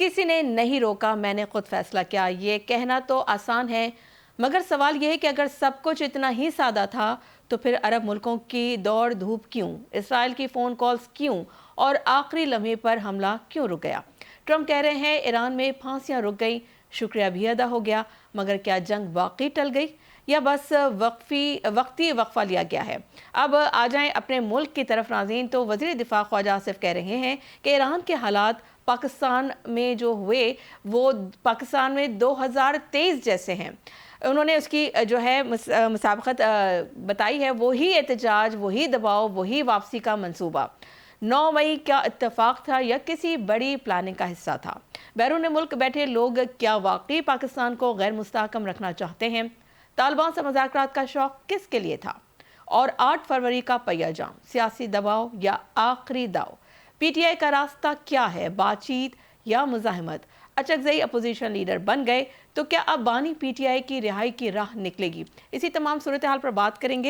کسی نے نہیں روکا، میں نے خود فیصلہ کیا۔ یہ کہنا تو آسان ہے، مگر سوال یہ ہے کہ اگر سب کچھ اتنا ہی سادہ تھا تو پھر عرب ملکوں کی دوڑ دھوپ کیوں، اسرائیل کی فون کالز کیوں اور آخری لمحے پر حملہ کیوں رک گیا؟ ٹرمپ کہہ رہے ہیں ایران میں پھانسیاں رک گئی، شکریہ بھی ادا ہو گیا، مگر کیا جنگ واقعی ٹل گئی یا بس وقتی وقفہ لیا گیا ہے؟ اب آ جائیں اپنے ملک کی طرف ناظرین، تو وزیر دفاع خواجہ آصف کہہ رہے ہیں کہ ایران کے حالات پاکستان میں جو ہوئے وہ پاکستان میں 2023 جیسے ہیں۔ انہوں نے اس کی جو ہے مسابقت بتائی ہے، وہی احتجاج، وہی دباؤ، وہی واپسی کا منصوبہ۔ 9 مئی کیا اتفاق تھا یا کسی بڑی پلاننگ کا حصہ تھا؟ بیرون ملک بیٹھے لوگ کیا واقعی پاکستان کو غیر مستحکم رکھنا چاہتے ہیں؟ طالبان سے مذاکرات کا شوق کس کے لیے تھا؟ اور 8 فروری کا پہیہ جام، سیاسی دباؤ یا آخری داؤ؟ پی ٹی آئی کا راستہ کیا ہے، بات چیت یا مزاحمت؟ اچکزئی اپوزیشن لیڈر بن گئے تو کیا اب بانی پی ٹی آئی کی رہائی کی راہ نکلے گی؟ اسی تمام صورتحال پر بات کریں گے